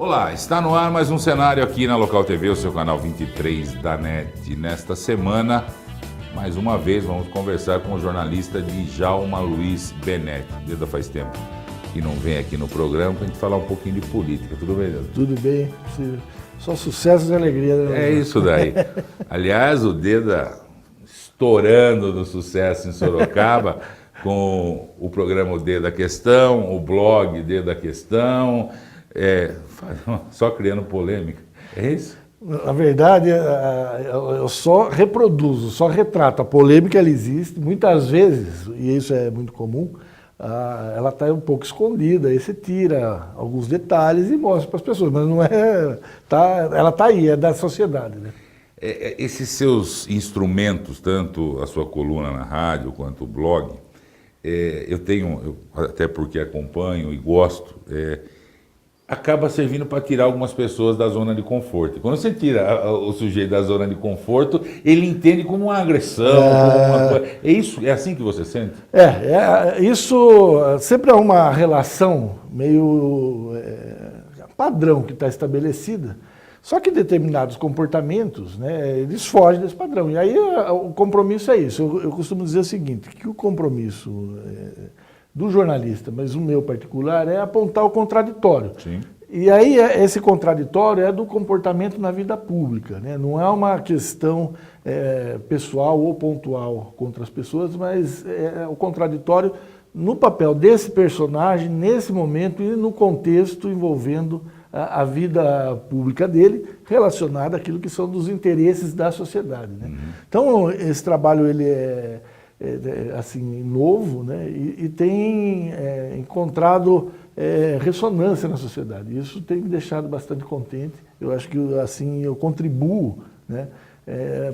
Olá, está no ar mais um cenário aqui na Local TV, o seu canal 23 da NET. Nesta semana, mais uma vez, vamos conversar com o jornalista Djalma Luiz Benetti. Desde faz tempo que não vem aqui no programa para a gente falar um pouquinho de política. Tudo bem, Deda? Tudo bem, só sucesso e alegria. É isso daí. Aliás, o Deda estourando no sucesso em Sorocaba com o programa O Deda Questão, o blog Deda Questão, só criando polêmica. É isso? Na verdade, eu só reproduzo, só retrato. A polêmica ela existe, muitas vezes, e isso é muito comum, ela está um pouco escondida, aí você tira alguns detalhes e mostra para as pessoas, mas não é. Ela está aí, é da sociedade, né? Esses seus instrumentos, tanto a sua coluna na rádio quanto o blog, até porque acompanho e gosto, acaba servindo para tirar algumas pessoas da zona de conforto. Quando você tira o sujeito da zona de conforto, ele entende como uma agressão, como uma coisa. É assim que você sente? Isso sempre é uma relação meio padrão que está estabelecida, só que determinados comportamentos, né, eles fogem desse padrão. E aí o compromisso é isso. Eu costumo dizer o seguinte, que o compromisso do jornalista, mas o meu particular, é apontar o contraditório. Sim. E aí esse contraditório é do comportamento na vida pública, né? Não é uma questão pessoal ou pontual contra as pessoas, mas é o contraditório no papel desse personagem, nesse momento e no contexto envolvendo a vida pública dele, relacionada àquilo que são dos interesses da sociedade, né? Uhum. Então esse trabalho ele é assim, novo, né? E tem encontrado ressonância na sociedade. Isso tem me deixado bastante contente. Eu acho que assim eu contribuo, né,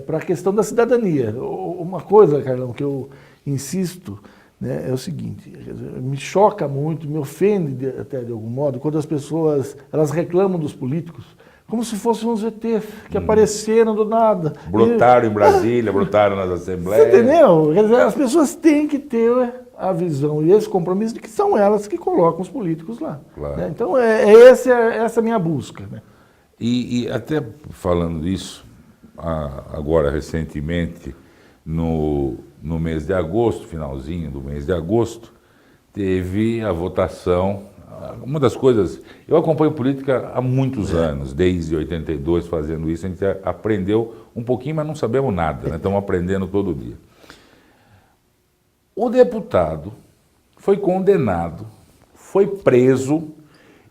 para a questão da cidadania. Uma coisa, Carlão, que eu insisto, né, é o seguinte: me choca muito, me ofende até de algum modo, quando as pessoas elas reclamam dos políticos como se fossem uns ETs que apareceram do nada. Brotaram em Brasília, brotaram nas assembleias. Você entendeu? Quer dizer, as pessoas têm que ter a visão e esse compromisso de que são elas que colocam os políticos lá. Claro. Né? Então, essa a minha busca. Né? E até falando disso, agora recentemente, no mês de agosto, finalzinho do mês de agosto, teve a votação. Uma das coisas, eu acompanho política há muitos anos, desde 82 fazendo isso, a gente aprendeu um pouquinho, mas não sabemos nada, né? Estamos aprendendo todo dia. O deputado foi condenado, foi preso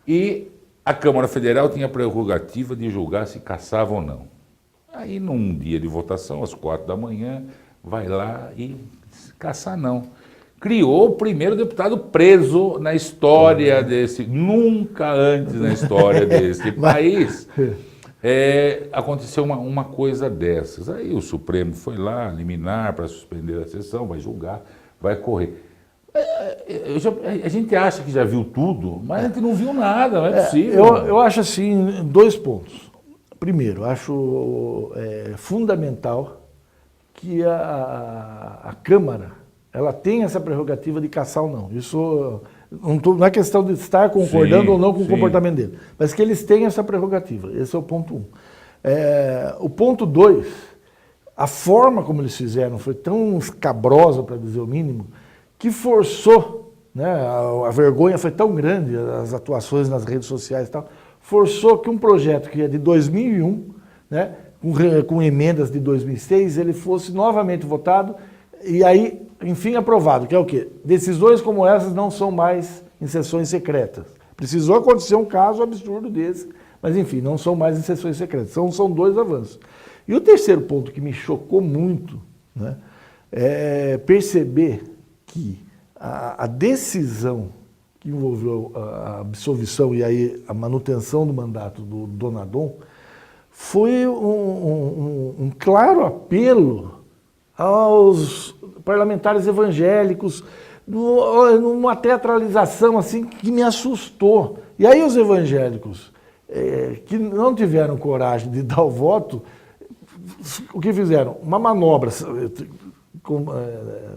e a Câmara Federal tinha a prerrogativa de julgar se caçava ou não. Aí num dia de votação, às 4 da manhã, vai lá e caçar não. Criou o primeiro deputado preso na história nunca antes na história desse país, aconteceu uma coisa dessas. Aí o Supremo foi lá, liminar para suspender a sessão, vai julgar, vai correr. A gente acha que já viu tudo, mas a gente não viu nada, não é possível. Eu acho assim, 2 pontos. Primeiro, acho fundamental que a Câmara ela tem essa prerrogativa de caçar ou não. Isso não é questão de estar concordando ou não com o comportamento dele, mas que eles têm essa prerrogativa. Esse é o ponto 1. O ponto 2, a forma como eles fizeram foi tão escabrosa, para dizer o mínimo, que forçou, né, a vergonha foi tão grande, as atuações nas redes sociais e tal, forçou que um projeto que é de 2001, né, com emendas de 2006, ele fosse novamente votado e aí, enfim, aprovado, que é o quê? Decisões como essas não são mais em sessões secretas. Precisou acontecer um caso absurdo desse, mas enfim, não são mais em sessões secretas. São 2 avanços. E o terceiro ponto que me chocou muito, né, é perceber que a decisão que envolveu a absolvição e aí a manutenção do mandato do Donadon foi um claro apelo aos parlamentares evangélicos, numa teatralização assim que me assustou. E aí os evangélicos que não tiveram coragem de dar o voto, o que fizeram? Uma manobra,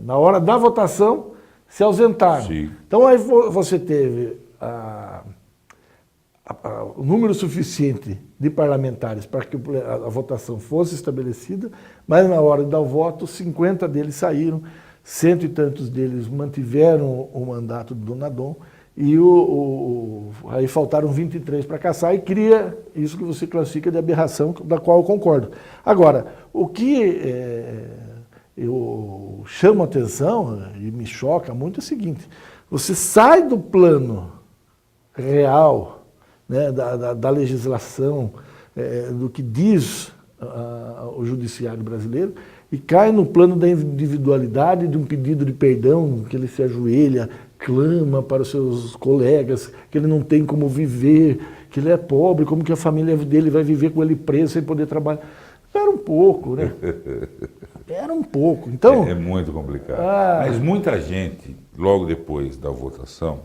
na hora da votação, se ausentaram. Sim. Então aí você teve o número suficiente de parlamentares para que a votação fosse estabelecida, mas na hora de dar o voto, 50 deles saíram, 100 e tantos deles mantiveram o mandato do Donadon, e aí faltaram 23 para caçar, e cria isso que você classifica de aberração, da qual eu concordo. Agora, o que eu chamo a atenção e me choca muito é o seguinte: você sai do plano real, né, da legislação, do que diz o judiciário brasileiro, e cai no plano da individualidade, de um pedido de perdão, que ele se ajoelha, clama para os seus colegas, que ele não tem como viver, que ele é pobre, como que a família dele vai viver com ele preso sem poder trabalhar. Espera um pouco, né? Espera um pouco. Então, é muito complicado. Mas muita gente, logo depois da votação,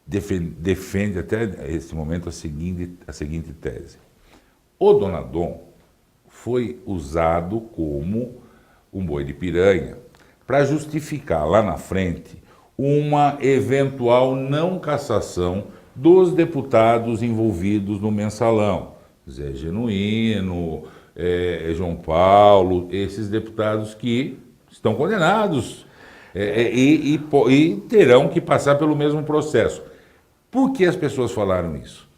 defende até esse momento a seguinte tese. O Donadon foi usado como um boi de piranha para justificar lá na frente uma eventual não cassação dos deputados envolvidos no mensalão. Zé Genuíno, João Paulo, esses deputados que estão condenados e terão que passar pelo mesmo processo. Por que as pessoas falaram isso?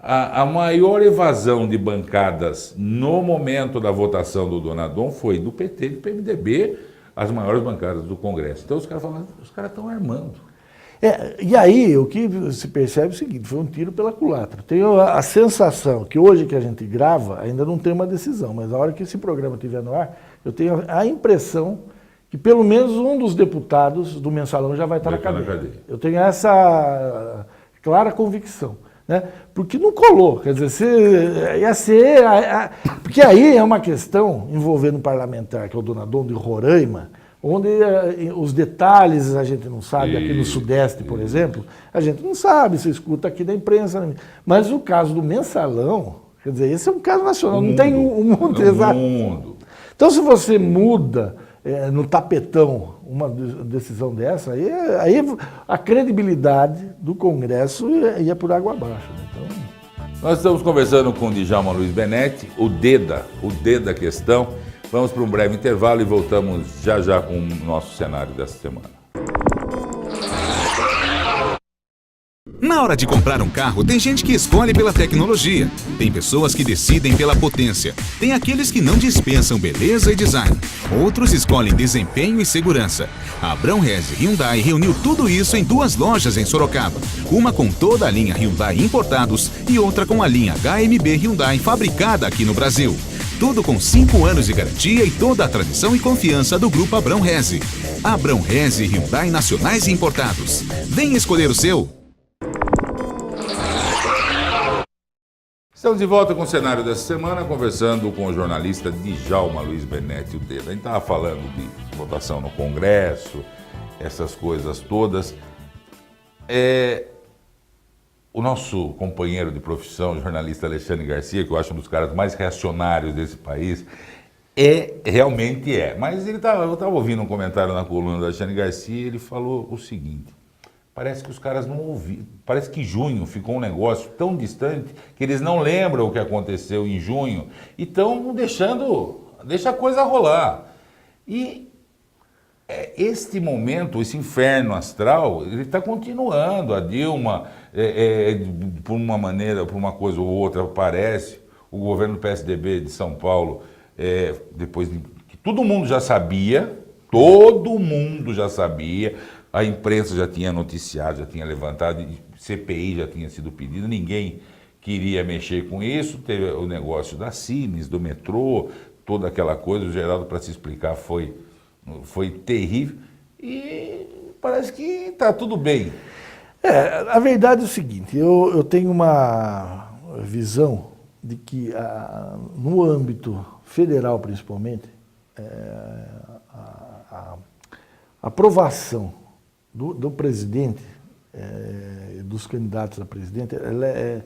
A maior evasão de bancadas no momento da votação do Donadon foi do PT e do PMDB, as maiores bancadas do Congresso. Então os caras falaram, os caras estão armando. E aí o que se percebe é o seguinte: foi um tiro pela culatra. Tenho a sensação que hoje que a gente grava, ainda não tem uma decisão, mas na hora que esse programa estiver no ar, eu tenho a impressão que pelo menos um dos deputados do mensalão já vai estar na cadeia. Eu tenho essa clara convicção. Né? Porque não colou, quer dizer, ia ser. Porque aí é uma questão envolvendo um parlamentar, que é o Donadon de Roraima, onde os detalhes a gente não sabe, aqui no Sudeste, por exemplo, a gente não sabe, você escuta aqui da imprensa. Mas o caso do mensalão, quer dizer, esse é um caso nacional, não tem um mundo exato. Então, se você muda no tapetão uma decisão dessa, aí a credibilidade do Congresso ia por água abaixo. Né? Então... Nós estamos conversando com o Djalma Luiz Benetti, o D da questão. Vamos para um breve intervalo e voltamos já com o nosso cenário dessa semana. Na hora de comprar um carro, tem gente que escolhe pela tecnologia, tem pessoas que decidem pela potência, tem aqueles que não dispensam beleza e design, outros escolhem desempenho e segurança. A Abrão Resi Hyundai reuniu tudo isso em 2 lojas em Sorocaba, uma com toda a linha Hyundai importados e outra com a linha HMB Hyundai fabricada aqui no Brasil. Tudo com 5 anos de garantia e toda a tradição e confiança do Grupo Abrão Resi. Abrão Resi Hyundai nacionais e importados. Venha escolher o seu. Estamos de volta com o cenário dessa semana, conversando com o jornalista Djalma Luiz Benetti, o D. A gente estava falando de votação no Congresso, essas coisas todas. O nosso companheiro de profissão, o jornalista Alexandre Garcia, que eu acho um dos caras mais reacionários desse país, realmente é. Mas eu estava ouvindo um comentário na coluna do Alexandre Garcia e ele falou o seguinte: parece que os caras não ouviram, parece que junho ficou um negócio tão distante que eles não lembram o que aconteceu em junho e estão deixa a coisa rolar. E este momento, esse inferno astral, ele está continuando. A Dilma, por uma maneira, por uma coisa ou outra, aparece. O governo do PSDB de São Paulo, depois que todo mundo já sabia, a imprensa já tinha noticiado, já tinha levantado, CPI já tinha sido pedido, ninguém queria mexer com isso. Teve o negócio da Cimes, do metrô, toda aquela coisa. O Geraldo, para se explicar, foi terrível e parece que está tudo bem. A verdade é o seguinte: eu tenho uma visão de que no âmbito federal, principalmente, a aprovação do presidente, dos candidatos a presidente, ela é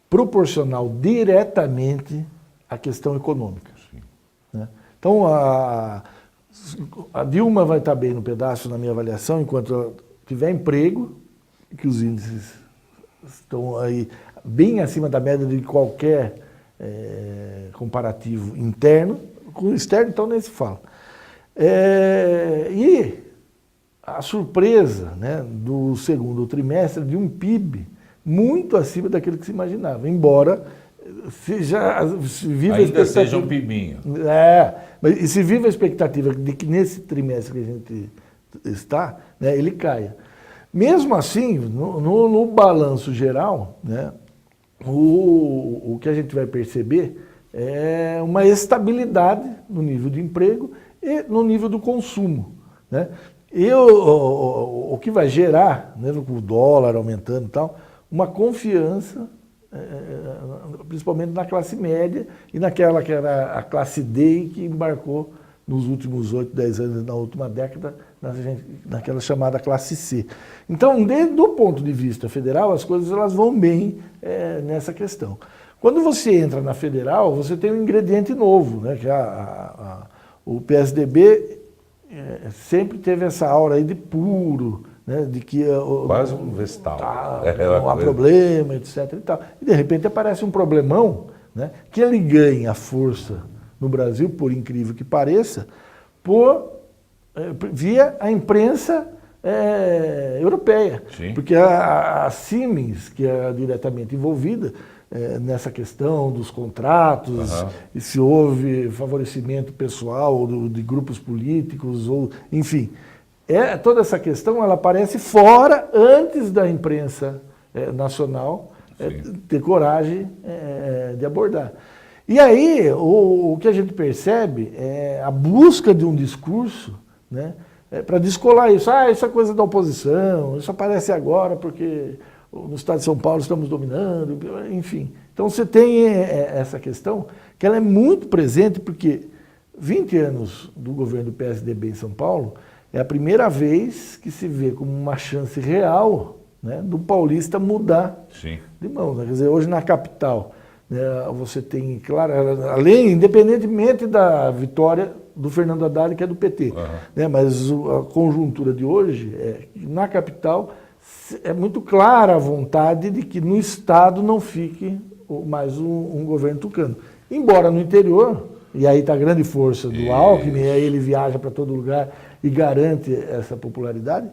proporcional diretamente à questão econômica. Né? Então, a Dilma vai estar bem no pedaço, na minha avaliação, enquanto ela tiver emprego, que os índices estão aí bem acima da média de qualquer comparativo interno. Com o externo, então, nem se fala. E a surpresa, né, do segundo trimestre de um PIB muito acima daquilo que se imaginava, embora se viva ainda seja um PIBinho. Mas se vive a expectativa de que nesse trimestre que a gente está, né, ele caia. Mesmo assim, no balanço geral, né, o que a gente vai perceber é uma estabilidade no nível de emprego e no nível do consumo, né? E o que vai gerar, né, com o dólar aumentando e tal, uma confiança, principalmente na classe média e naquela que era a classe D que embarcou nos últimos 8, 10 anos, na última década, naquela chamada classe C. Então, do ponto de vista federal, as coisas elas vão bem nessa questão. Quando você entra na federal, você tem um ingrediente novo, né, que o PSDB sempre teve essa aura aí de puro, né, de que quase um Vestal. Não há problema, etc. E tal. E de repente aparece um problemão, né, que ele ganha força no Brasil, por incrível que pareça, via a imprensa europeia. Sim. Porque a Siemens, que é diretamente envolvida nessa questão dos contratos, e se houve favorecimento pessoal de grupos políticos, ou enfim, toda essa questão ela aparece fora, antes da imprensa nacional ter coragem de abordar. E aí o que a gente percebe é a busca de um discurso, né, para descolar isso. Isso é coisa da oposição, isso aparece agora porque no estado de São Paulo estamos dominando, enfim. Então você tem essa questão que ela é muito presente, porque 20 anos do governo do PSDB em São Paulo é a primeira vez que se vê como uma chance real, né, do paulista mudar de mão. Quer dizer, hoje na capital, né, você tem, claro, independentemente da vitória do Fernando Haddad, que é do PT, né, mas a conjuntura de hoje é que na capital é muito clara a vontade de que no Estado não fique mais um governo tucano. Embora no interior, e aí está a grande força do Alckmin, e aí ele viaja para todo lugar e garante essa popularidade,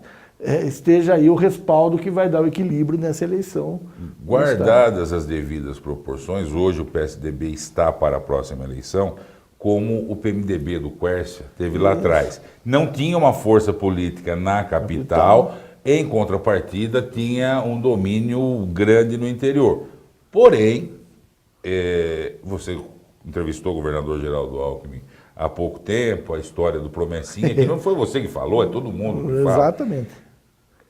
esteja aí o respaldo que vai dar o equilíbrio nessa eleição. Guardadas as devidas proporções, hoje o PSDB está para a próxima eleição como o PMDB do Quércia teve lá atrás. Não tinha uma força política na capital. Em contrapartida, tinha um domínio grande no interior. Porém, você entrevistou o governador Geraldo Alckmin há pouco tempo, a história do Promessinha, que não foi você que falou, é todo mundo que fala. Exatamente.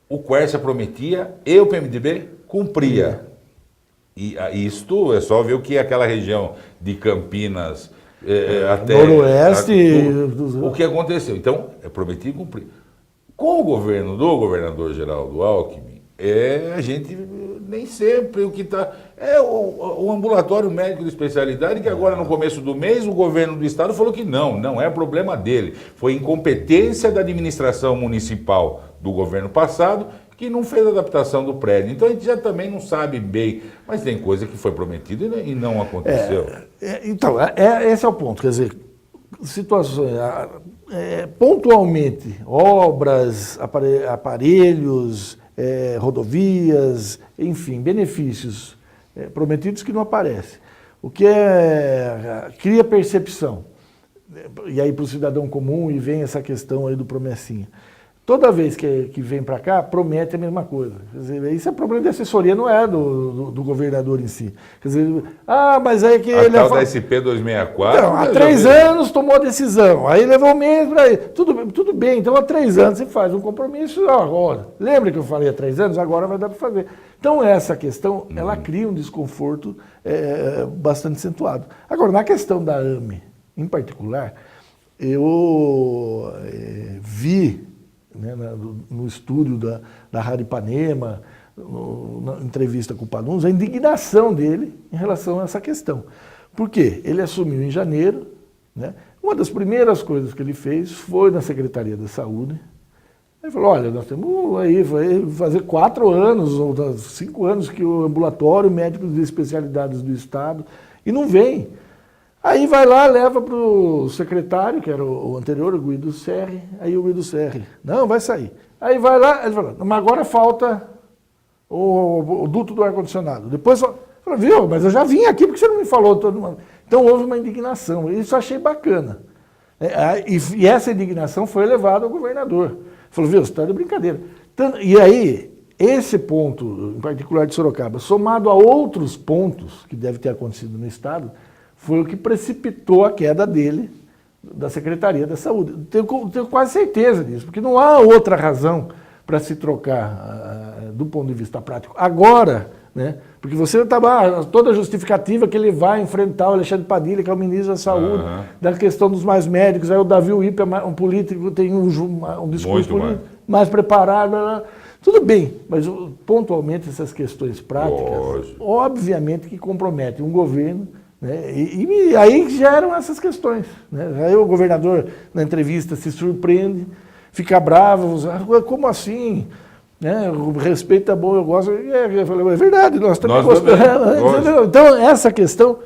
O Quércia prometia e o PMDB cumpria. E isto é só ver o que é aquela região de Campinas até... Noroeste... O que aconteceu. Então, prometia e cumpria. Com o governo do governador Geraldo Alckmin, a gente nem sempre o que está... o ambulatório médico de especialidade, que agora no começo do mês o governo do estado falou que não é problema dele. Foi incompetência da administração municipal do governo passado que não fez a adaptação do prédio. Então a gente já também não sabe bem, mas tem coisa que foi prometida e não aconteceu. Então, esse é o ponto, quer dizer, situações... pontualmente, obras, aparelhos, rodovias, enfim, benefícios prometidos que não aparecem. O que cria percepção. E aí para o cidadão comum e vem essa questão aí do Promessinha. Toda vez que vem para cá, promete a mesma coisa. Quer dizer, isso é problema de assessoria, não é do governador em si. Quer dizer, mas aí que ele... A tal da SP 264... Então, há 3 anos tomou a decisão, aí levou um mês para ir. Tudo bem, então há 3 anos você faz um compromisso agora. Lembra que eu falei há 3 anos? Agora vai dar para fazer. Então essa questão, ela cria um desconforto bastante acentuado. Agora, na questão da AME, em particular, eu vi... né, no estúdio da Rádio Ipanema, na entrevista com o Panuns, a indignação dele em relação a essa questão. Por quê? Ele assumiu em janeiro, né? Uma das primeiras coisas que ele fez foi na Secretaria da Saúde Ele falou, olha, nós temos aí, vai fazer 4 anos ou 5 anos que o ambulatório, médicos de especialidades do Estado, e não vem. Aí vai lá, leva para o secretário, que era o anterior, o Guido Serri, aí o Guido Serri, não, vai sair. Aí vai lá, ele falou, mas agora falta o duto do ar-condicionado. Depois, falou, viu, mas eu já vim aqui, porque você não me falou todo mundo. Então houve uma indignação, isso eu achei bacana. E essa indignação foi levada ao governador. Falou, viu, você está de brincadeira. E aí, esse ponto, em particular de Sorocaba, somado a outros pontos que devem ter acontecido no Estado, foi o que precipitou a queda dele, da Secretaria da Saúde. Tenho quase certeza disso, porque não há outra razão para se trocar do ponto de vista prático. Agora, né, porque você estava toda a justificativa que ele vai enfrentar o Alexandre Padilha, que é o ministro da Saúde, da questão dos mais médicos, aí o Davi Uípe, um político, tem um discurso político mais preparado. Tudo bem, mas pontualmente essas questões práticas, obviamente que comprometem um governo, né, e aí geram essas questões. Né? Aí o governador, na entrevista, se surpreende, fica bravo, como assim? Né? O respeito é bom, eu gosto. Eu falei, é verdade, nós também gostamos. Então, essa questão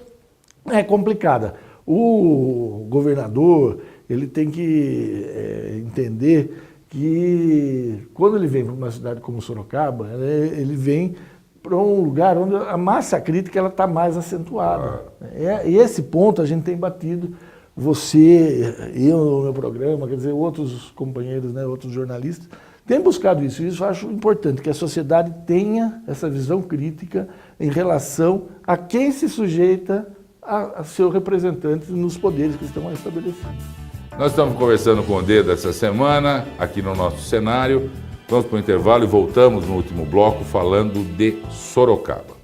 é complicada. O governador, ele tem que entender que quando ele vem para uma cidade como Sorocaba, ele vem para um lugar onde a massa crítica está mais acentuada. E esse ponto a gente tem batido, você, eu no meu programa, quer dizer, outros companheiros, né, outros jornalistas, têm buscado isso. Isso eu acho importante, que a sociedade tenha essa visão crítica em relação a quem se sujeita a seus representantes nos poderes que estão estabelecidos. Nós estamos conversando com o Deda essa semana, aqui no nosso cenário. Vamos para o intervalo e voltamos no último bloco falando de Sorocaba.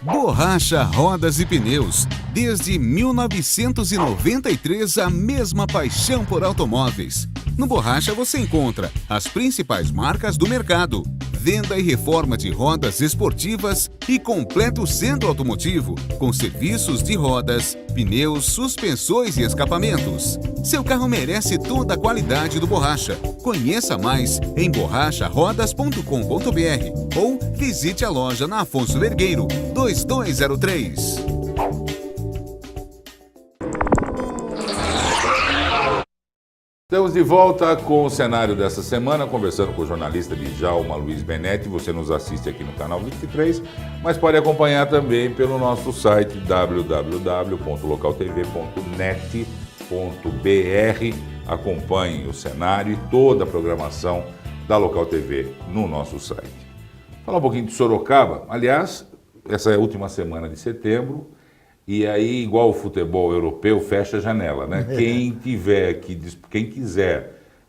Borracha, rodas e pneus. Desde 1993, a mesma paixão por automóveis. No Borracha você encontra as principais marcas do mercado. Venda e reforma de rodas esportivas e completo centro automotivo, com serviços de rodas, pneus, suspensões e escapamentos. Seu carro merece toda a qualidade do Borracha. Conheça mais em borracharodas.com.br ou visite a loja na Afonso Vergueiro, 2203. Estamos de volta com o cenário dessa semana, conversando com o jornalista Djalma Luiz Benetti. Você nos assiste aqui no canal 23, mas pode acompanhar também pelo nosso site www.localtv.net.br. Acompanhe o cenário e toda a programação da Local TV no nosso site. Falar um pouquinho de Sorocaba. Aliás, essa é a última semana de setembro. E aí, igual o futebol europeu, fecha a janela, né? Quem quiser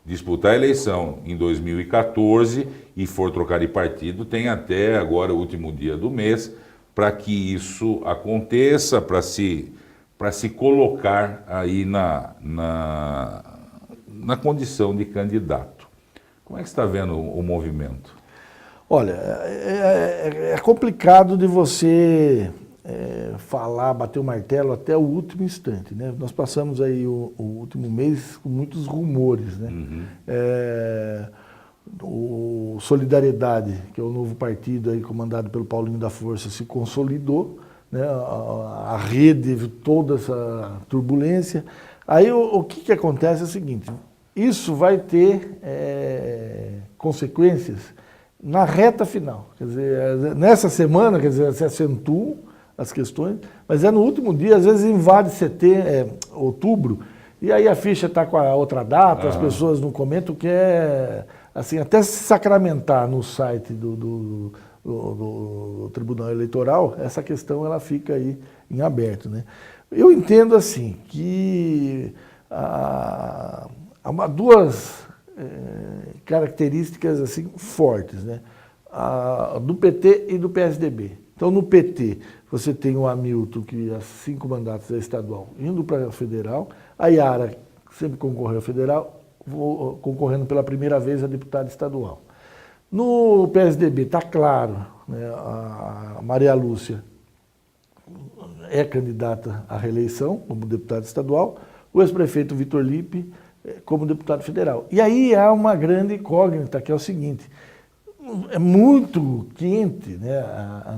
disputar a eleição em 2014 e for trocar de partido, tem até agora o último dia do mês para que isso aconteça, para se colocar aí na condição de candidato. Como é que você está vendo o movimento? Olha, é complicado de você... falar, bater o martelo até o último instante, né? Nós passamos aí o último mês com muitos rumores, né? O Solidariedade, que é o novo partido aí comandado pelo Paulinho da Força, se consolidou, né? A rede, toda essa turbulência. Aí o que acontece é o seguinte, isso vai ter consequências na reta final. Quer dizer, nessa semana, quer dizer, se acentuam as questões, mas no último dia, às vezes invade outubro, e aí a ficha está com a outra data, as pessoas não comentam, que assim, até se sacramentar no site do Tribunal Eleitoral, essa questão ela fica aí em aberto, né? Eu entendo assim, que há duas características assim, fortes, né? Do PT e do PSDB. Então, no PT, você tem o Hamilton, que há 5 mandatos é estadual, indo para a federal. A Yara, que sempre concorreu a federal, concorrendo pela primeira vez a deputada estadual. No PSDB, está claro, né, a Maria Lúcia é candidata à reeleição como deputada estadual. O ex-prefeito Vitor Lippe como deputado federal. E aí há uma grande incógnita, que é o seguinte, é muito quente, né,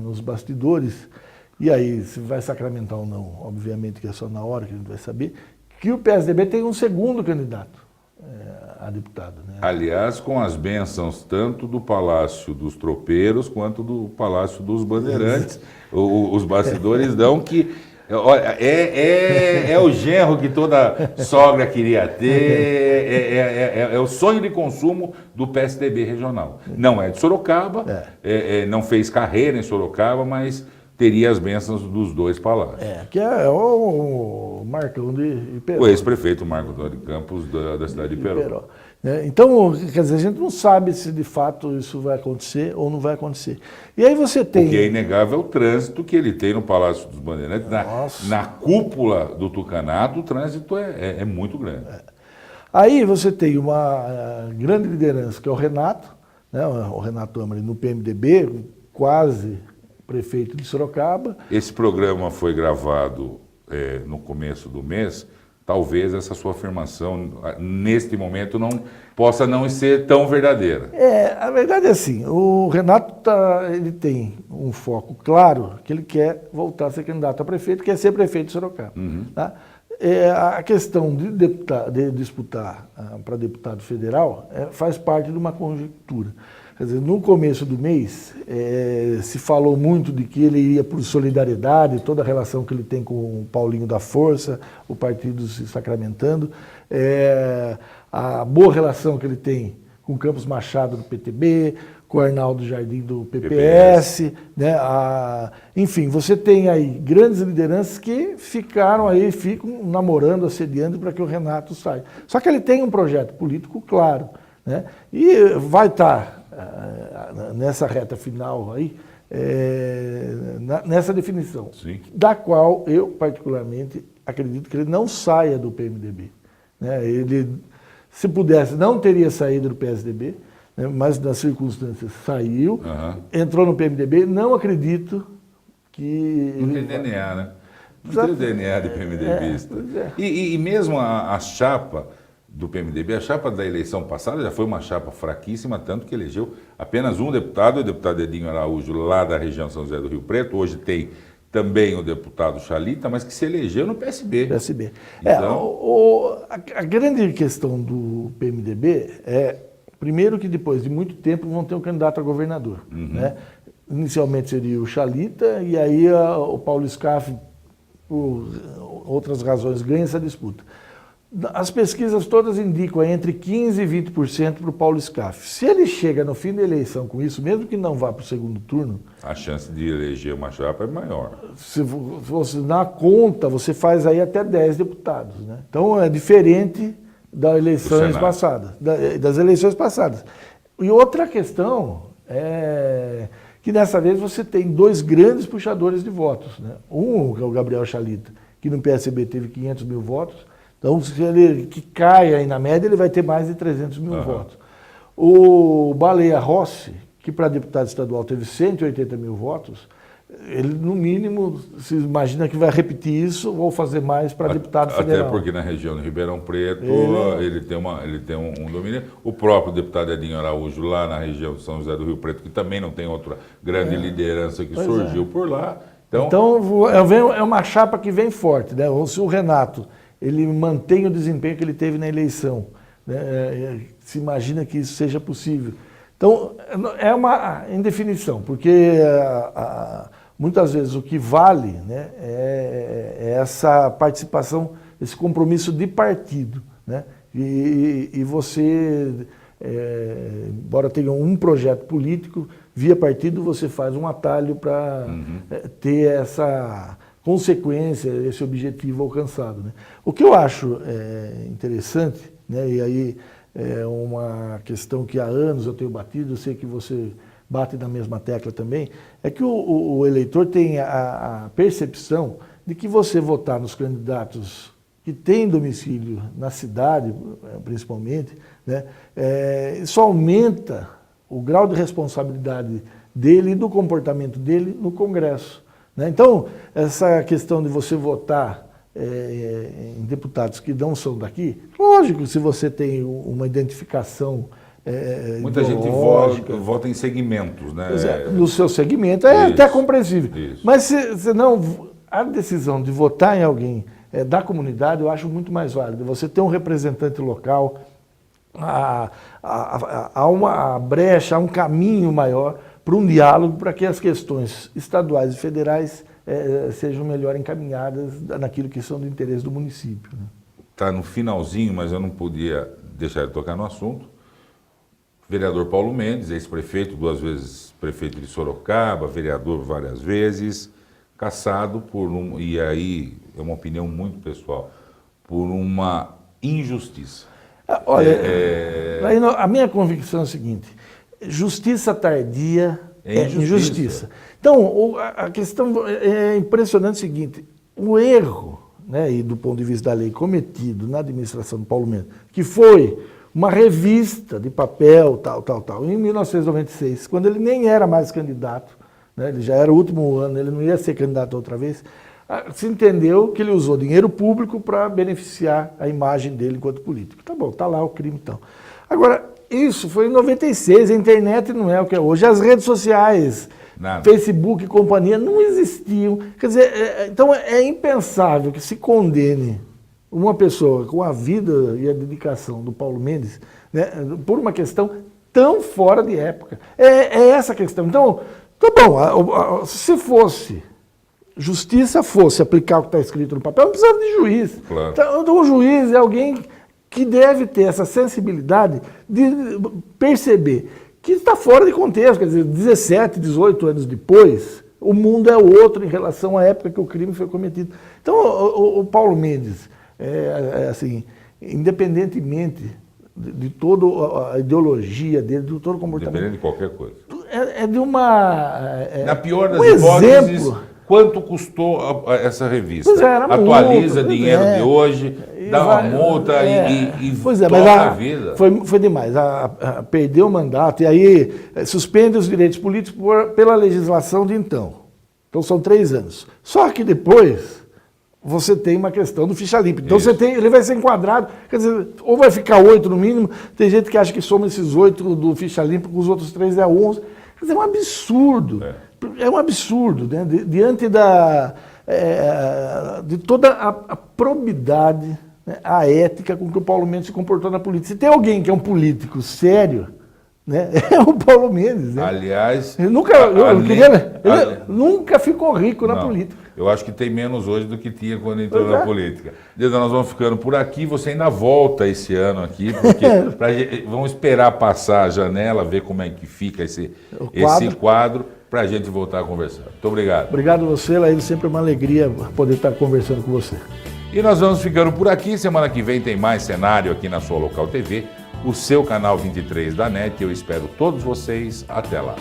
nos bastidores, e aí se vai sacramentar ou não, obviamente que é só na hora que a gente vai saber, que o PSDB tem um segundo candidato a deputado. Né? Aliás, com as bênçãos tanto do Palácio dos Tropeiros quanto do Palácio dos Bandeirantes. Os bastidores dão que... Olha, é o genro que toda sogra queria ter, é o sonho de consumo do PSDB regional. Não é de Sorocaba, não fez carreira em Sorocaba, mas teria as bênçãos dos dois palácios. Que é o Marcão de Iperó. O ex-prefeito Marco Antônio de Campos, da cidade de Iperó. Então, quer dizer, a gente não sabe se de fato isso vai acontecer ou não vai acontecer. E aí você tem... Porque é inegável o trânsito que ele tem no Palácio dos Bandeirantes. Na cúpula do Tucanato, o trânsito é muito grande. Aí você tem uma grande liderança, que é o Renato, né, o Renato Amari no PMDB, quase prefeito de Sorocaba. Esse programa foi gravado no começo do mês. Talvez essa sua afirmação, neste momento, não possa não ser tão verdadeira. A verdade é assim, o Renato ele tem um foco claro que ele quer voltar a ser candidato a prefeito, quer ser prefeito de Sorocaba. Tá? A questão de disputar para deputado federal faz parte de uma conjectura. Quer dizer, no começo do mês, se falou muito de que ele iria por solidariedade, toda a relação que ele tem com o Paulinho da Força, o partido se sacramentando, a boa relação que ele tem com o Campos Machado do PTB, com o Arnaldo Jardim do PPS, né? Enfim, você tem aí grandes lideranças que ficam namorando, assediando para que o Renato saia. Só que ele tem um projeto político claro, né? E vai estar nessa reta final aí, nessa definição, Sim. Da qual eu particularmente acredito que ele não saia do PMDB. Né? Ele, se pudesse, não teria saído do PSDB, né? Mas nas circunstâncias saiu, entrou no PMDB, não acredito que... Não tem DNA, né? Não tem o DNA de PMDBista. E mesmo a chapa do PMDB, a chapa da eleição passada já foi uma chapa fraquíssima, tanto que elegeu apenas um deputado, o deputado Edinho Araújo, lá da região São José do Rio Preto. Hoje tem também o deputado Chalita, mas que se elegeu no PSB. Então... a grande questão do PMDB primeiro que depois de muito tempo vão ter um candidato a governador. Né? Inicialmente seria o Chalita, e aí o Paulo Scaff, por outras razões, ganha essa disputa. As pesquisas todas indicam entre 15% e 20% para o Paulo Scaff. Se ele chega no fim da eleição com isso, mesmo que não vá para o segundo turno... A chance de eleger uma chapa é maior. Se você, na conta, você faz aí até 10 deputados. Né? Então é diferente das eleições passadas, das eleições passadas. E outra questão é que dessa vez você tem dois grandes puxadores de votos. Né? Um, que é o Gabriel Chalita, que no PSB teve 500 mil votos. Então, se ele que cai aí na média, ele vai ter mais de 300 mil votos. O Baleia Rossi, que para deputado estadual teve 180 mil votos, ele, no mínimo, se imagina que vai repetir isso ou fazer mais para deputado federal. Até porque na região de Ribeirão Preto ele tem um domínio. O próprio deputado Edinho Araújo, lá na região de São José do Rio Preto, que também não tem outra grande liderança que surgiu por lá. Então, é uma chapa que vem forte. Né? Se o Renato ele mantém o desempenho que ele teve na eleição, né? Se imagina que isso seja possível. Então, é uma indefinição, porque muitas vezes o que vale, né, é essa participação, esse compromisso de partido. Né? E você, embora tenha um projeto político, via partido você faz um atalho para ter essa consequência, esse objetivo alcançado. Né? O que eu acho interessante, né, e aí é uma questão que há anos eu tenho batido, eu sei que você bate na mesma tecla também, é que o eleitor tem a percepção de que você votar nos candidatos que têm domicílio na cidade, principalmente, né, isso aumenta o grau de responsabilidade dele e do comportamento dele no Congresso. Então, essa questão de você votar em deputados que não são daqui, lógico, se você tem uma identificação muita gente ideológica, vota em segmentos, né? pois é, no seu segmento é Isso, até compreensível. isso. Mas se não, a decisão de votar em alguém da comunidade, eu acho muito mais válida. Você ter um representante local, há uma brecha, há um caminho maior para um diálogo, para que as questões estaduais e federais sejam melhor encaminhadas naquilo que são do interesse do município. Está no finalzinho, mas eu não podia deixar de tocar no assunto. Vereador Paulo Mendes, ex-prefeito, 2 vezes prefeito de Sorocaba, vereador várias vezes, cassado por e aí é uma opinião muito pessoal, por uma injustiça. Olha, a minha convicção é a seguinte: justiça tardia é injustiça. Então, a questão é impressionante o seguinte: o erro, né, e do ponto de vista da lei, cometido na administração do Paulo Mendes, que foi uma revista de papel, tal, em 1996, quando ele nem era mais candidato, né, ele já era o último ano, ele não ia ser candidato outra vez, se entendeu que ele usou dinheiro público para beneficiar a imagem dele enquanto político. Tá bom, tá lá o crime então. Agora, isso foi em 96, a internet não é o que é hoje, as redes sociais, nada. Facebook e companhia não existiam. Quer dizer, então é impensável que se condene uma pessoa com a vida e a dedicação do Paulo Mendes, né, por uma questão tão fora de época. É essa a questão. Então, tá bom, se fosse justiça, fosse aplicar o que está escrito no papel, não precisava de juiz. Claro. Então, o juiz é alguém que deve ter essa sensibilidade de perceber que está fora de contexto, quer dizer, 17, 18 anos depois, o mundo é outro em relação à época que o crime foi cometido. Então, o Paulo Mendes, assim, independentemente de toda a ideologia dele, de todo o comportamento. Independente de qualquer coisa. É de uma... Na pior das hipóteses, exemplo, quanto custou essa revista? Pois era atualiza multa, dinheiro de hoje, dá uma multa e pois é, toca mas a vida. Foi demais. Perdeu o mandato e aí suspende os direitos políticos pela legislação de então. Então são 3 anos. Só que depois você tem uma questão do ficha limpa. Então ele vai ser enquadrado, quer dizer, ou vai ficar 8 no mínimo, tem gente que acha que soma esses 8 do ficha limpa com os outros 3 é 11. Quer dizer, é um absurdo. É um absurdo, né? Diante de toda a probidade, né? A ética com que o Paulo Mendes se comportou na política. Se tem alguém que é um político sério, né? É o Paulo Mendes. Né? Aliás, ele nunca ficou rico na política. Eu acho que tem menos hoje do que tinha quando entrou na política. Deus, nós vamos ficando por aqui. Você ainda volta esse ano aqui, porque vamos esperar passar a janela, ver como é que fica esse quadro, para a gente voltar a conversar. Muito obrigado. Obrigado a você, Laílio. Sempre uma alegria poder estar conversando com você. E nós vamos ficando por aqui. Semana que vem tem mais cenário aqui na sua Local TV, o seu canal 23 da NET. Eu espero todos vocês. Até lá.